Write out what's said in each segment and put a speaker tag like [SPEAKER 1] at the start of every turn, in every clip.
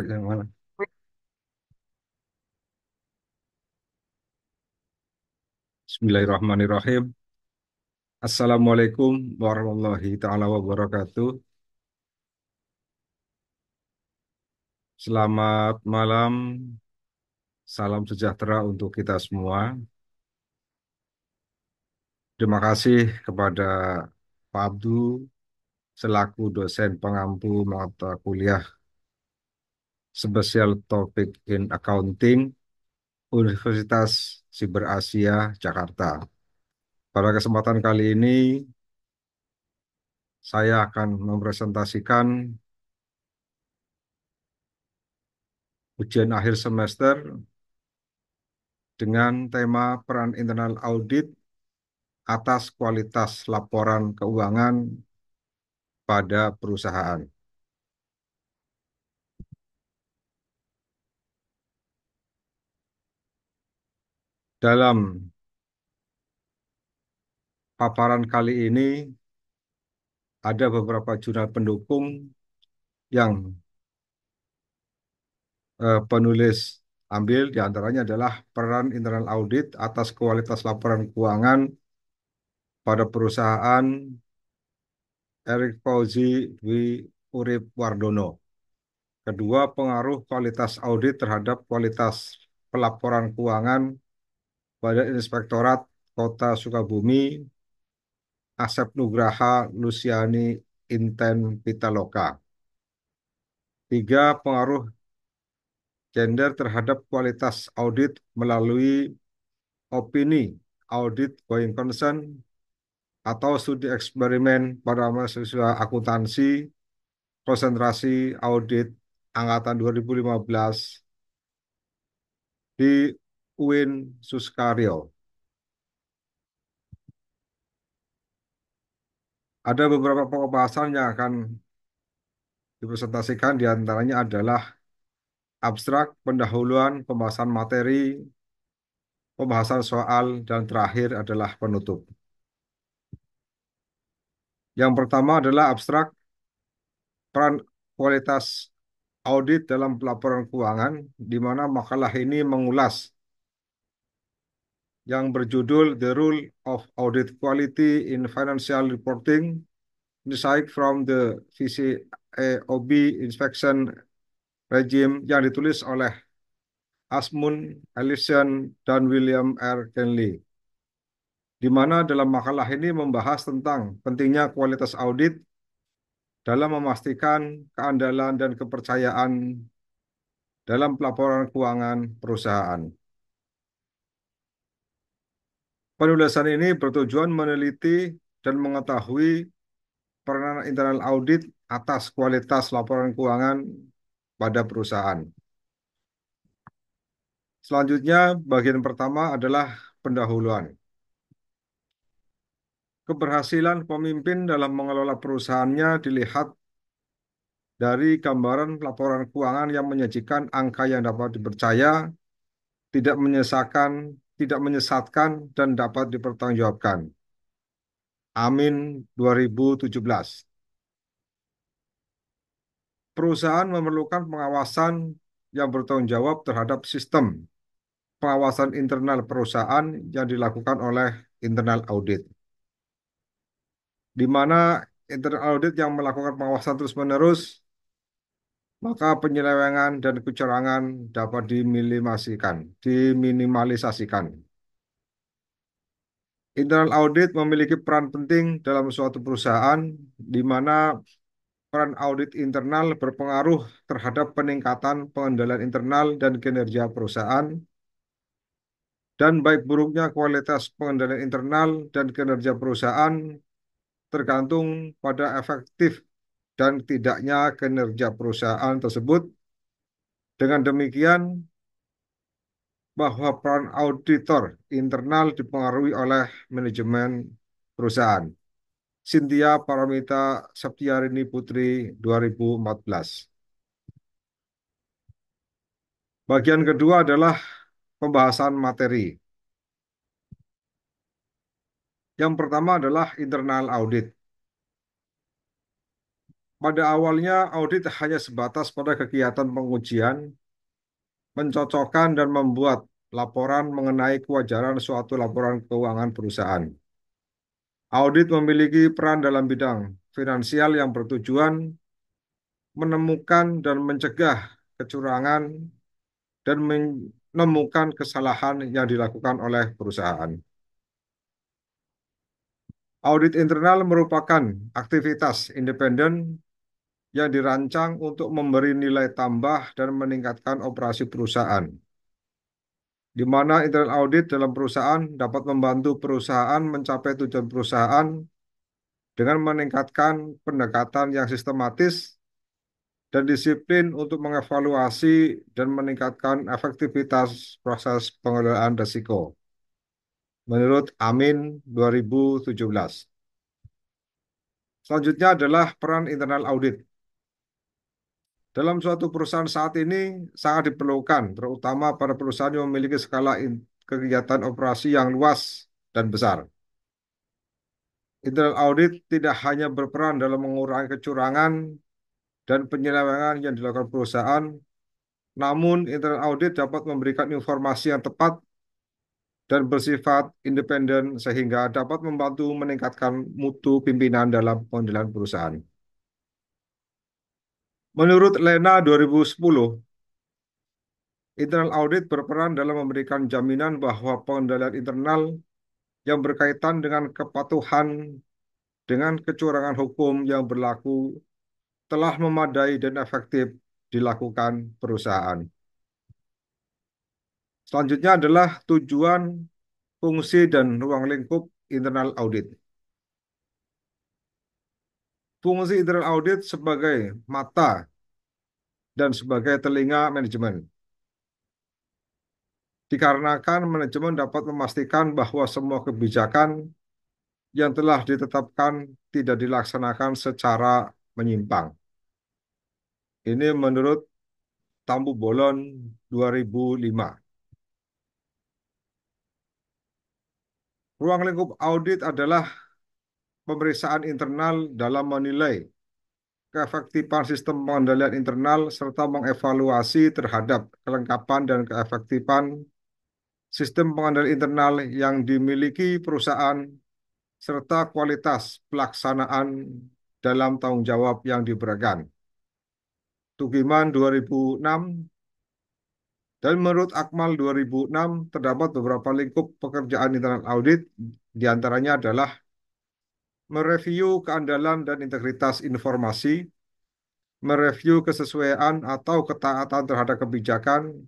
[SPEAKER 1] Yang mana? Bismillahirrahmanirrahim. Assalamualaikum warahmatullahi taala wabarakatuh. Selamat malam, salam sejahtera untuk kita semua. Terima kasih kepada Pak Abdu selaku dosen pengampu mata kuliah Special Topic in Accounting Universitas Siber Asia Jakarta. Pada kesempatan kali ini saya akan mempresentasikan ujian akhir semester dengan tema peran internal audit atas kualitas laporan keuangan pada perusahaan. Dalam paparan kali ini ada beberapa jurnal pendukung yang penulis ambil, diantaranya adalah peran internal audit atas kualitas laporan keuangan pada perusahaan Erick Fauzi Dwi Urip Wardono. Kedua, pengaruh kualitas audit terhadap kualitas pelaporan keuangan pada Inspektorat Kota Sukabumi, Asep Nugraha Luciani Inten Pitaloka. Tiga, pengaruh gender terhadap kualitas audit melalui opini audit going concern atau studi eksperimen pada mahasiswa akuntansi konsentrasi audit angkatan 2015 di UIN Suskaryo. Ada beberapa pokok bahasan yang akan dipresentasikan, diantaranya adalah abstrak, pendahuluan, pembahasan materi, pembahasan soal, dan terakhir adalah penutup. Yang pertama adalah abstrak, peran kualitas audit dalam pelaporan keuangan, di mana makalah ini mengulas yang berjudul The Rule of Audit Quality in Financial Reporting, Insight from the VCAOB Inspection Regime, yang ditulis oleh Asmun Ellison dan William R. Kenley, di mana dalam makalah ini membahas tentang pentingnya kualitas audit dalam memastikan keandalan dan kepercayaan dalam pelaporan keuangan perusahaan. Penulisan ini bertujuan meneliti dan mengetahui peranan internal audit atas kualitas laporan keuangan pada perusahaan. Selanjutnya, bagian pertama adalah pendahuluan. Keberhasilan pemimpin dalam mengelola perusahaannya dilihat dari gambaran laporan keuangan yang menyajikan angka yang dapat dipercaya, tidak menyesatkan, dan dapat dipertanggungjawabkan. Amin 2017. Perusahaan memerlukan pengawasan yang bertanggung jawab terhadap sistem pengawasan internal perusahaan yang dilakukan oleh internal audit, di mana internal audit yang melakukan pengawasan terus-menerus, maka penyelewengan dan kecurangan dapat diminimalisasikan. Internal audit memiliki peran penting dalam suatu perusahaan, di mana peran audit internal berpengaruh terhadap peningkatan pengendalian internal dan kinerja perusahaan, dan baik buruknya kualitas pengendalian internal dan kinerja perusahaan tergantung pada efektif dan tidaknya kinerja perusahaan tersebut. Dengan demikian, bahwa peran auditor internal dipengaruhi oleh manajemen perusahaan. Cynthia Paramita Septiarini Putri 2014. Bagian kedua adalah pembahasan materi. Yang pertama adalah internal audit. Pada awalnya, audit hanya sebatas pada kegiatan pengujian, mencocokkan dan membuat laporan mengenai kewajaran suatu laporan keuangan perusahaan. Audit memiliki peran dalam bidang finansial yang bertujuan menemukan dan mencegah kecurangan dan menemukan kesalahan yang dilakukan oleh perusahaan. Audit internal merupakan aktivitas independen yang dirancang untuk memberi nilai tambah dan meningkatkan operasi perusahaan, di mana internal audit dalam perusahaan dapat membantu perusahaan mencapai tujuan perusahaan dengan meningkatkan pendekatan yang sistematis dan disiplin untuk mengevaluasi dan meningkatkan efektivitas proses pengelolaan risiko. Menurut Amin 2017. Selanjutnya adalah peran internal audit. Dalam suatu perusahaan saat ini sangat diperlukan, terutama pada perusahaan yang memiliki skala kegiatan operasi yang luas dan besar. Internal audit tidak hanya berperan dalam mengurangi kecurangan dan penyelewengan yang dilakukan perusahaan, namun internal audit dapat memberikan informasi yang tepat dan bersifat independen sehingga dapat membantu meningkatkan mutu pimpinan dalam pengendalian perusahaan. Menurut Lena 2010, internal audit berperan dalam memberikan jaminan bahwa pengendalian internal yang berkaitan dengan kepatuhan dengan kecurangan hukum yang berlaku telah memadai dan efektif dilakukan perusahaan. Selanjutnya adalah tujuan, fungsi, dan ruang lingkup internal audit. Fungsi internal audit sebagai mata dan sebagai telinga manajemen. Dikarenakan manajemen dapat memastikan bahwa semua kebijakan yang telah ditetapkan tidak dilaksanakan secara menyimpang. Ini menurut Tambu Bolon 2005. Ruang lingkup audit adalah pemeriksaan internal dalam menilai keefektifan sistem pengendalian internal serta mengevaluasi terhadap kelengkapan dan keefektifan sistem pengendalian internal yang dimiliki perusahaan serta kualitas pelaksanaan dalam tanggung jawab yang diberikan. Tugiman 2006 dan menurut Akmal 2006 terdapat beberapa lingkup pekerjaan internal audit, diantaranya adalah mereview keandalan dan integritas informasi, mereview kesesuaian atau ketaatan terhadap kebijakan,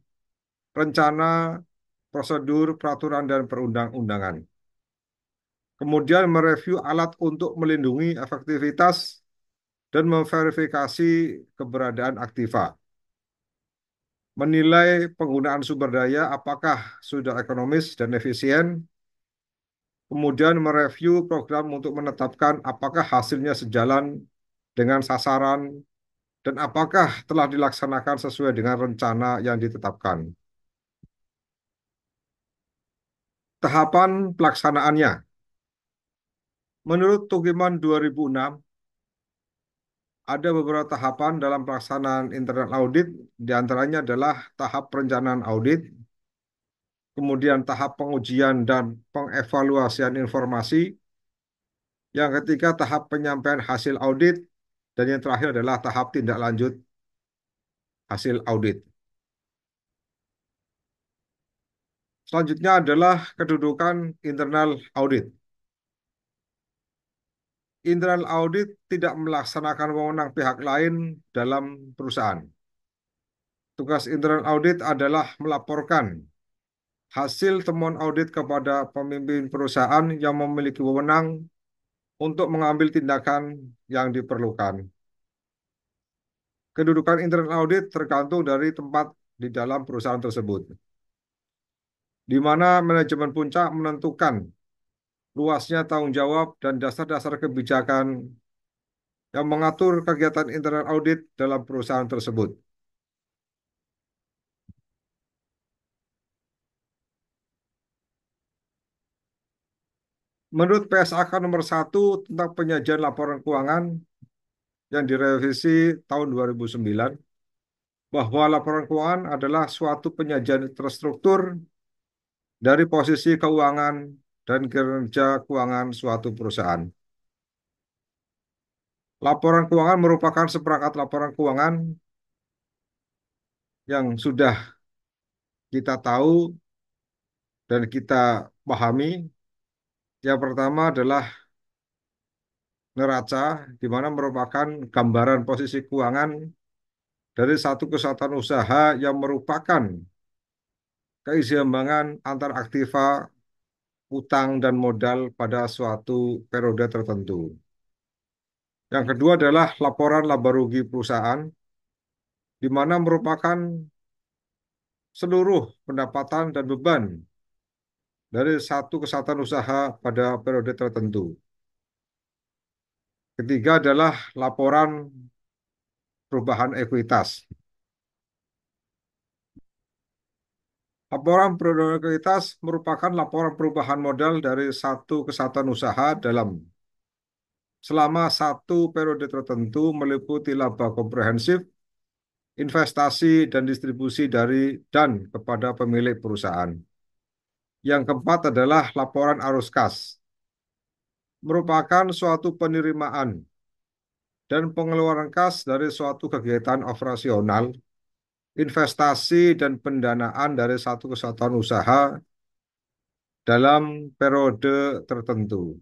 [SPEAKER 1] rencana, prosedur, peraturan, dan perundang-undangan. Kemudian mereview alat untuk melindungi efektivitas dan memverifikasi keberadaan aktiva. Menilai penggunaan sumber daya apakah sudah ekonomis dan efisien, kemudian mereview program untuk menetapkan apakah hasilnya sejalan dengan sasaran dan apakah telah dilaksanakan sesuai dengan rencana yang ditetapkan. Tahapan pelaksanaannya. Menurut Tugiman 2006, ada beberapa tahapan dalam pelaksanaan internal audit, diantaranya adalah tahap perencanaan audit, kemudian tahap pengujian dan pengevaluasian informasi, yang ketiga tahap penyampaian hasil audit, dan yang terakhir adalah tahap tindak lanjut hasil audit. Selanjutnya adalah kedudukan internal audit. Internal audit tidak melaksanakan wewenang pihak lain dalam perusahaan. Tugas internal audit adalah melaporkan hasil temuan audit kepada pemimpin perusahaan yang memiliki wewenang untuk mengambil tindakan yang diperlukan. Kedudukan internal audit tergantung dari tempat di dalam perusahaan tersebut, di mana manajemen puncak menentukan luasnya tanggung jawab dan dasar-dasar kebijakan yang mengatur kegiatan internal audit dalam perusahaan tersebut. Menurut PSAK nomor 1 tentang penyajian laporan keuangan, yang direvisi tahun 2009 bahwa laporan keuangan adalah suatu penyajian terstruktur dari posisi keuangan dan kinerja keuangan suatu perusahaan. Laporan keuangan merupakan seperangkat laporan keuangan yang sudah kita tahu dan kita pahami. Yang pertama adalah neraca, di mana merupakan gambaran posisi keuangan dari satu kesatuan usaha yang merupakan keseimbangan antar aktiva, utang, dan modal pada suatu periode tertentu. Yang kedua adalah laporan laba rugi perusahaan, di mana merupakan seluruh pendapatan dan beban dari satu kesatuan usaha pada periode tertentu. Ketiga adalah laporan perubahan ekuitas. Laporan perubahan ekuitas merupakan laporan perubahan modal dari satu kesatuan usaha dalam selama satu periode tertentu meliputi laba komprehensif, investasi, dan distribusi dari dan kepada pemilik perusahaan. Yang keempat adalah laporan arus kas, merupakan suatu penerimaan dan pengeluaran kas dari suatu kegiatan operasional, investasi, dan pendanaan dari satu kesatuan usaha dalam periode tertentu.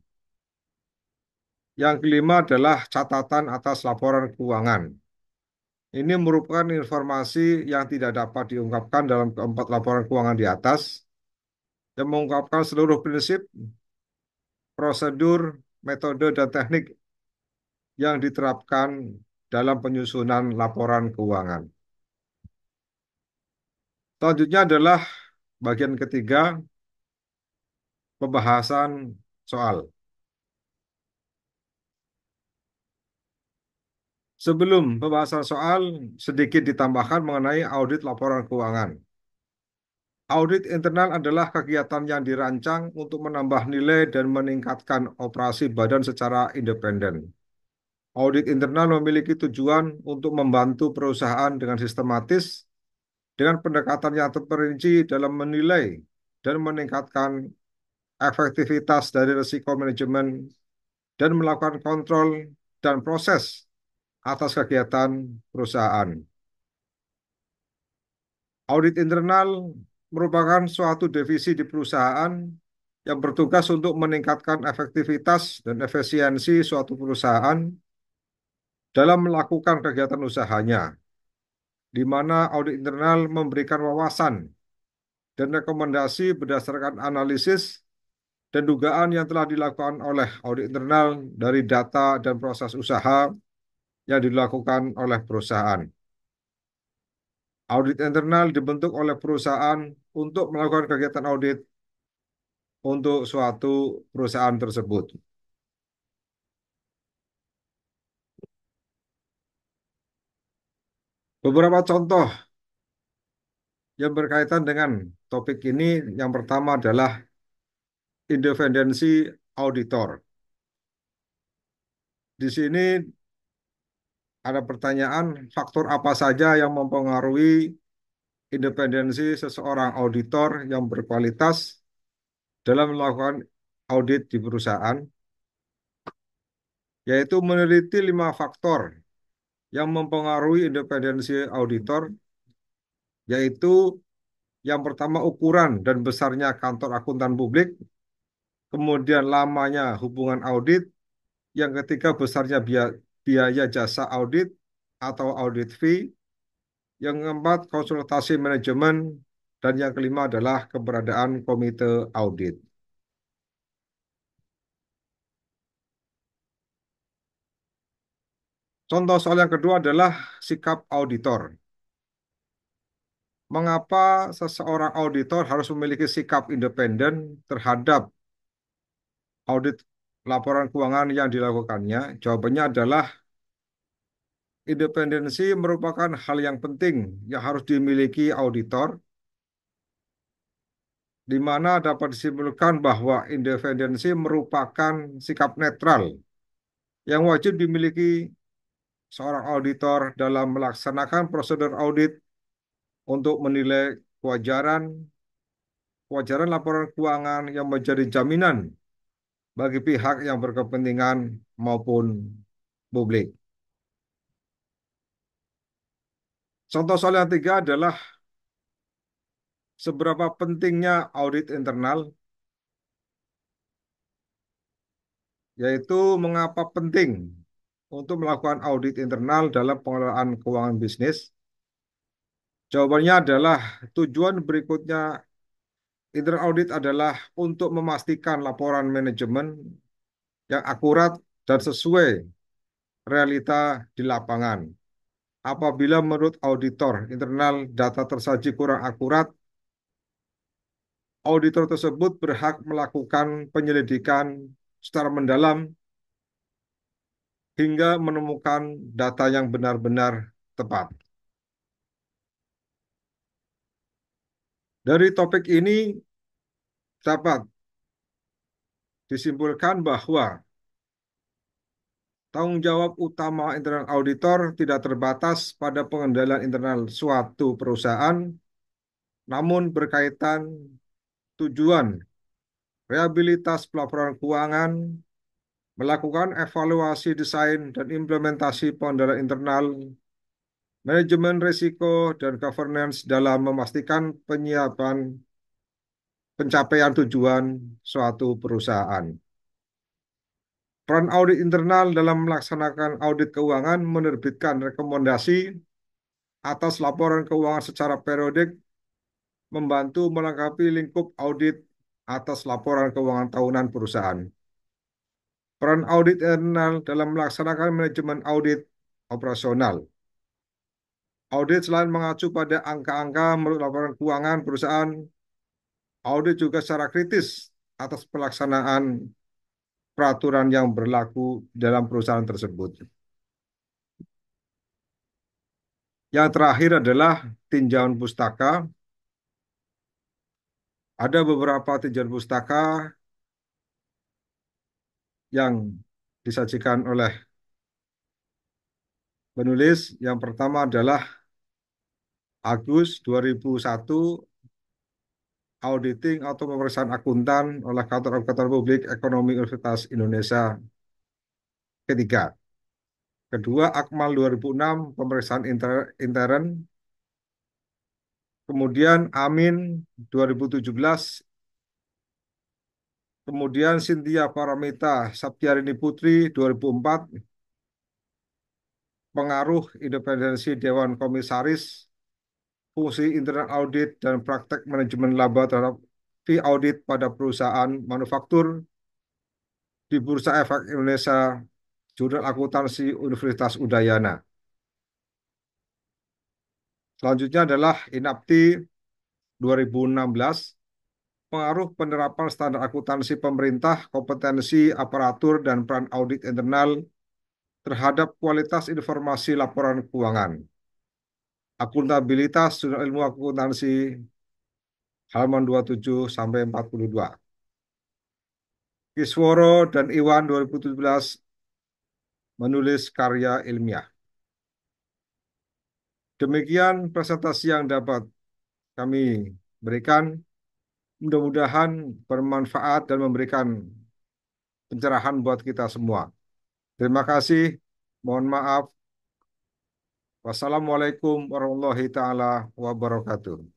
[SPEAKER 1] Yang kelima adalah catatan atas laporan keuangan. Ini merupakan informasi yang tidak dapat diungkapkan dalam keempat laporan keuangan di atas, yang mengungkapkan seluruh prinsip, prosedur, metode, dan teknik yang diterapkan dalam penyusunan laporan keuangan. Selanjutnya adalah bagian ketiga, pembahasan soal. Sebelum pembahasan soal, sedikit ditambahkan mengenai audit laporan keuangan. Audit internal adalah kegiatan yang dirancang untuk menambah nilai dan meningkatkan operasi badan secara independen. Audit internal memiliki tujuan untuk membantu perusahaan dengan sistematis, dengan pendekatan yang terperinci dalam menilai dan meningkatkan efektivitas dari risiko manajemen dan melakukan kontrol dan proses atas kegiatan perusahaan. Audit internal merupakan suatu divisi di perusahaan yang bertugas untuk meningkatkan efektivitas dan efisiensi suatu perusahaan dalam melakukan kegiatan usahanya, di mana audit internal memberikan wawasan dan rekomendasi berdasarkan analisis dan dugaan yang telah dilakukan oleh audit internal dari data dan proses usaha yang dilakukan oleh perusahaan. Audit internal dibentuk oleh perusahaan untuk melakukan kegiatan audit untuk suatu perusahaan tersebut. Beberapa contoh yang berkaitan dengan topik ini, yang pertama adalah independensi auditor. Di sini ada pertanyaan, faktor apa saja yang mempengaruhi independensi seseorang auditor yang berkualitas dalam melakukan audit di perusahaan, yaitu meneliti 5 faktor yang mempengaruhi independensi auditor, yaitu yang pertama ukuran dan besarnya kantor akuntan publik, kemudian lamanya hubungan audit, yang ketiga besarnya biaya jasa audit atau audit fee, yang keempat konsultasi manajemen, dan yang kelima adalah keberadaan komite audit. Contoh soal yang kedua adalah sikap auditor. Mengapa seseorang auditor harus memiliki sikap independen terhadap audit laporan keuangan yang dilakukannya? Jawabannya adalah independensi merupakan hal yang penting yang harus dimiliki auditor, di mana dapat disimpulkan bahwa independensi merupakan sikap netral yang wajib dimiliki seorang auditor dalam melaksanakan prosedur audit untuk menilai kewajaran kewajaran laporan keuangan yang menjadi jaminan bagi pihak yang berkepentingan maupun publik. Contoh soal yang tiga adalah seberapa pentingnya audit internal, yaitu mengapa penting untuk melakukan audit internal dalam pengelolaan keuangan bisnis. Jawabannya adalah tujuan berikutnya internal audit adalah untuk memastikan laporan manajemen yang akurat dan sesuai realita di lapangan. Apabila menurut auditor internal data tersaji kurang akurat, auditor tersebut berhak melakukan penyelidikan secara mendalam hingga menemukan data yang benar-benar tepat. Dari topik ini dapat disimpulkan bahwa tanggung jawab utama internal auditor tidak terbatas pada pengendalian internal suatu perusahaan, namun berkaitan tujuan rehabilitas pelaporan keuangan, melakukan evaluasi desain dan implementasi pengendalian internal, manajemen risiko, dan governance dalam memastikan penyiapan pencapaian tujuan suatu perusahaan. Peran audit internal dalam melaksanakan audit keuangan menerbitkan rekomendasi atas laporan keuangan secara periodik, membantu melengkapi lingkup audit atas laporan keuangan tahunan perusahaan. Peran audit internal dalam melaksanakan manajemen audit operasional. Audit selain mengacu pada angka-angka menurut laporan keuangan perusahaan, audit juga secara kritis atas pelaksanaan peraturan yang berlaku dalam perusahaan tersebut. Yang terakhir adalah tinjauan pustaka. Ada beberapa tinjauan pustaka yang disajikan oleh penulis. Yang pertama adalah Agus 2001, Auditing atau Pemeriksaan Akuntan oleh Kantor Akuntan Publik Ekonomi Universitas Indonesia ketiga. Kedua, Akmal 2006, Pemeriksaan Intern. Kemudian Amin 2017. Kemudian Cynthia Paramita Saptiarini Putri 2004, Pengaruh Independensi Dewan Komisaris, Fungsi Internal Audit dan Praktek Manajemen Laba terhadap fee audit pada perusahaan manufaktur di Bursa Efek Indonesia, Jurnal Akuntansi Universitas Udayana. Selanjutnya adalah Inapti 2016, Pengaruh Penerapan Standar Akuntansi Pemerintah, Kompetensi Aparatur dan Peran Audit Internal terhadap Kualitas Informasi Laporan Keuangan. Akuntabilitas Jurnal Ilmu Akuntansi halaman 27 sampai 42. Kisworo dan Iwan 2017 menulis karya ilmiah. Demikian presentasi yang dapat kami berikan. Mudah-mudahan bermanfaat dan memberikan pencerahan buat kita semua. Terima kasih. Mohon maaf. Wassalamualaikum warahmatullahi taala wabarakatuh.